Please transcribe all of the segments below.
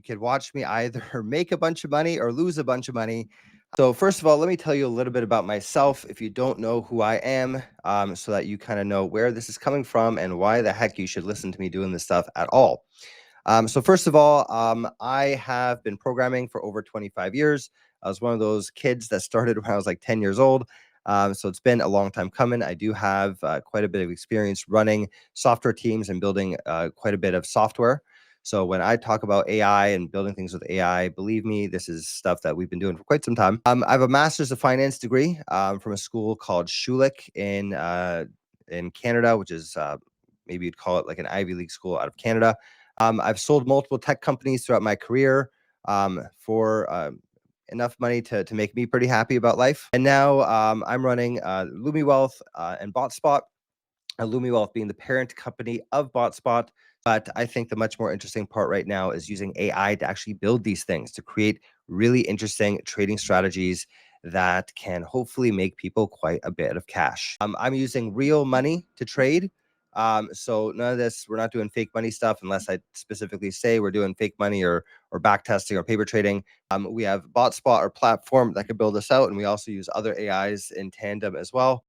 could watch me either make a bunch of money or lose a bunch of money. So first of all, let me tell you a little bit about myself if you don't know who I am, so that you kind of know where this is coming from and why the heck you should listen to me doing this stuff at all. So first of all, I have been programming for over 25 years. I was one of those kids that started when I was like 10 years old. So it's been a long time coming. I do have quite a bit of experience running software teams and building quite a bit of software. So when I talk about AI and building things with AI, believe me, this is stuff that we've been doing for quite some time. I have a master's of finance degree from a school called Schulich in Canada, which is maybe you'd call it like an Ivy League school out of Canada. I've sold multiple tech companies throughout my career for enough money to make me pretty happy about life. And now I'm running Lumi Wealth and BotSpot. Lumi Wealth being the parent company of BotSpot. But I think the much more interesting part right now is using AI to actually build these things, to create really interesting trading strategies that can hopefully make people quite a bit of cash. I'm using real money to trade. So none of this, we're not doing fake money stuff unless I specifically say we're doing fake money or back testing or paper trading. We have BotSpot, our platform that could build this out, and we also use other AIs in tandem as well.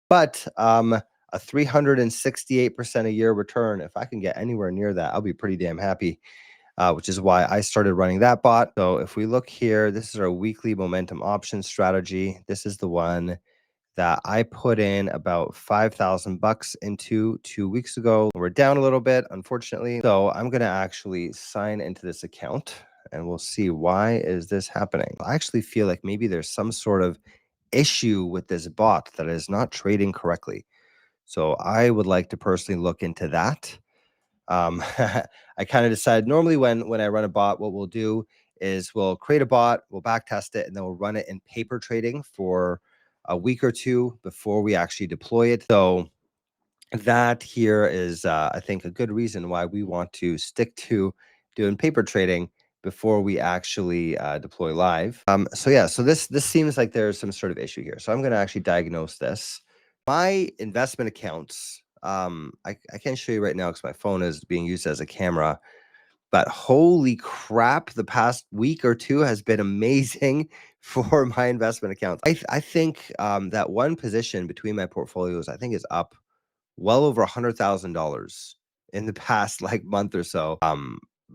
But a 368% a year return, if I can get anywhere near that, I'll be pretty damn happy, which is why I started running that bot. So if we look here, this is our weekly momentum option strategy. This is the one that I put in about 5,000 bucks into 2 weeks ago. We're down a little bit, unfortunately. So I'm going to actually sign into this account and we'll see why is this happening. I actually feel like maybe there's some sort of issue with this bot that is not trading correctly. So I would like to personally look into that. I kind of decide normally when I run a bot, what we'll do is we'll create a bot, we'll back test it, and then we'll run it in paper trading for a week or two before we actually deploy it. So that here is, I think, a good reason why we want to stick to doing paper trading before we actually deploy live. So yeah, so this seems like there's some sort of issue here. So I'm going to actually diagnose this. My investment accounts, I can't show you right now because my phone is being used as a camera. But holy crap, the past week or two has been amazing for my investment accounts. I think that one position between my portfolios, I think, is up well over $100,000 in the past like month or so.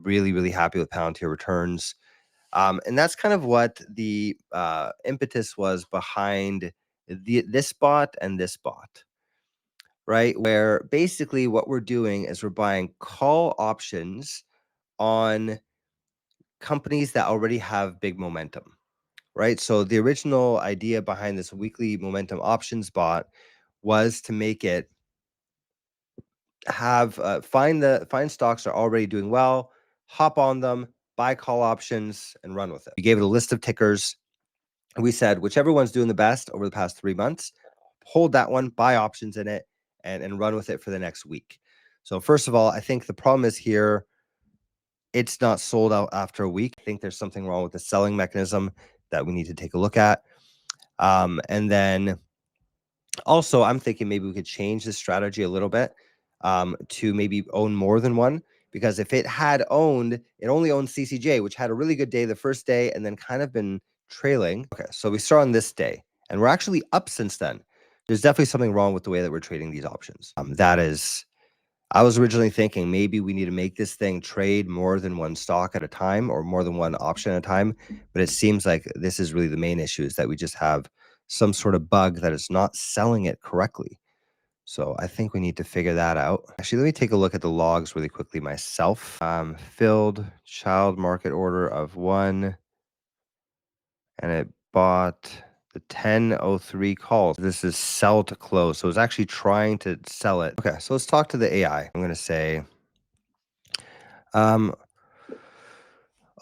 Really, really happy with Palantir returns. And that's kind of what the impetus was behind this bot and this bot, right? Where basically what we're doing is we're buying call options on companies that already have big momentum, right? So the original idea behind this weekly momentum options bot was to make it have find stocks that are already doing well, hop on them, buy call options, and run with it. We gave it a list of tickers, and we said whichever one's doing the best over the past 3 months, hold that one, buy options in it, and run with it for the next week. So first of all, I think the problem is here it's not sold out after a week. I think there's something wrong with the selling mechanism that we need to take a look at. And then also, I'm thinking maybe we could change the strategy a little bit to maybe own more than one. Because if it had owned, it only owned CCJ, which had a really good day the first day and then kind of been trailing. Okay, so we start on this day and we're actually up since then. There's definitely something wrong with the way that we're trading these options. That is I was originally thinking maybe we need to make this thing trade more than one stock at a time or more than one option at a time. But it seems like this is really the main issue is that we just have some sort of bug that is not selling it correctly. So I think we need to figure that out. Actually, let me take a look at the logs really quickly myself. Filled child market order of one, and it bought the 1003 calls. This is sell to close. So it's actually trying to sell it. Okay, so let's talk to the AI. I'm going to say, um,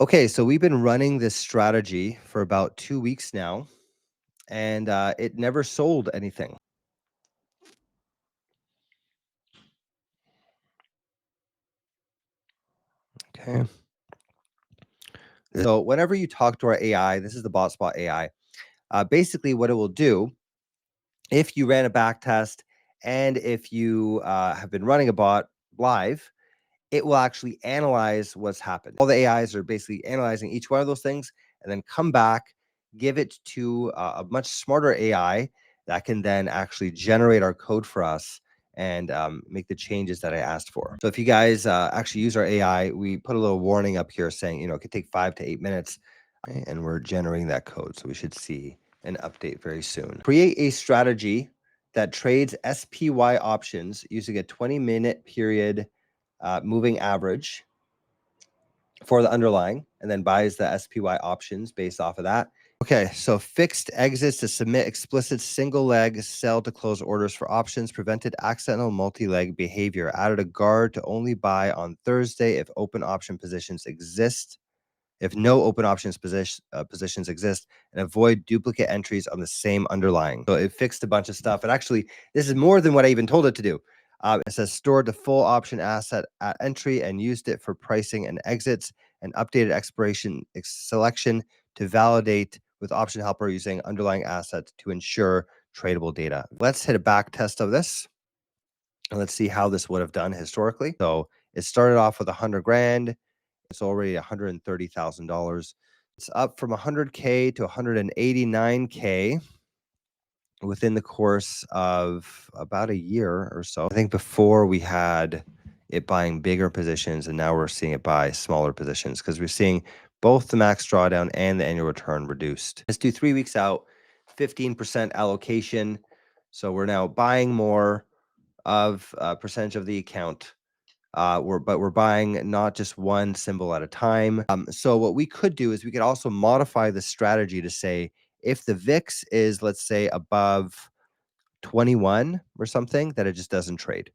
Okay, so we've been running this strategy for about 2 weeks now, and it never sold anything. Okay. So whenever you talk to our AI, this is the BotSpot AI. Basically, what it will do, if you ran a back test and if you have been running a bot live, it will actually analyze what's happened. All the AIs are basically analyzing each one of those things and then come back, give it to a much smarter AI that can then actually generate our code for us and make the changes that I asked for. So if you guys actually use our AI, we put a little warning up here saying, it could take 5 to 8 minutes, and we're generating that code. So we should see an update very soon. Create a strategy that trades SPY options using a 20-minute period moving average for the underlying, and then buys the SPY options based off of that. Okay, so fixed exits to submit explicit single leg sell to close orders for options, prevented accidental multi-leg behavior, added a guard to only buy on Thursday if open option positions exist, if no open options positions exist, and avoid duplicate entries on the same underlying. So it fixed a bunch of stuff. And actually, this is more than what I even told it to do. It says stored the full option asset at entry and used it for pricing and exits, and updated expiration selection to validate with option helper using underlying assets to ensure tradable data. Let's hit a back test of this. And let's see how this would have done historically. So it started off with 100 grand. It's already $130,000. It's up from 100K to 189K within the course of about a year or so. I think before we had it buying bigger positions, and now we're seeing it buy smaller positions because we're seeing both the max drawdown and the annual return reduced. Let's do 3 weeks out, 15% allocation. So we're now buying more of a percentage of the account. We're buying not just one symbol at a time. So what we could do is we could also modify the strategy to say if the VIX is, let's say, above 21 or something, that it just doesn't trade,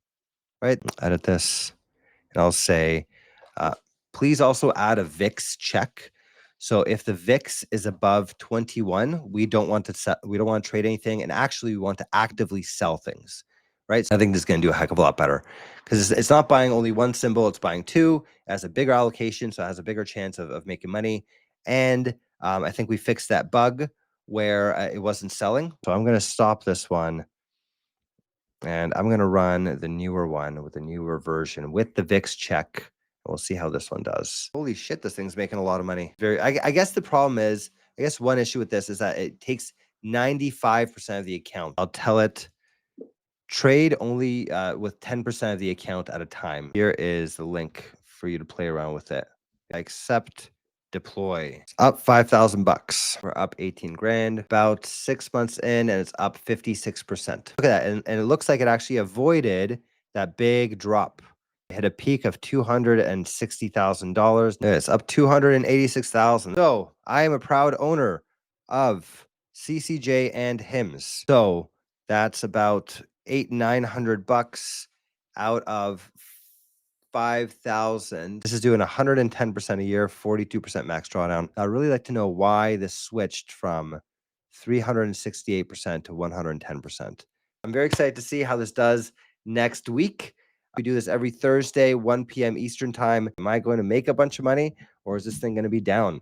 right? Edit this, and I'll say, please also add a VIX check. So if the VIX is above 21, we don't want to trade anything, and actually we want to actively sell things, right? So I think this is going to do a heck of a lot better because it's not buying only one symbol, it's buying two. It has a bigger allocation, so it has a bigger chance of making money. And I think we fixed that bug where it wasn't selling. So I'm going to stop this one, and I'm going to run the newer one with the newer version with the VIX check. We'll see how this one does. Holy shit, this thing's making a lot of money. I guess the problem is, I guess one issue with this is that it takes 95% of the account. I'll tell it trade only with 10% of the account at a time. Here is the link for you to play around with it. Accept, deploy. It's up 5,000 bucks. We're up 18 grand, about 6 months in, and it's up 56%. Look at that. And it looks like it actually avoided that big drop. It hit a peak of $260,000. It's up 286,000. So I am a proud owner of CCJ and HIMS. So that's about 800-900 bucks out of 5,000. This is doing 110% a year, 42% max drawdown. I'd really like to know why this switched from 368% to 110%. I'm very excited to see how this does next week. We do this every Thursday, 1 p.m. Eastern time. Am I going to make a bunch of money, or is this thing going to be down?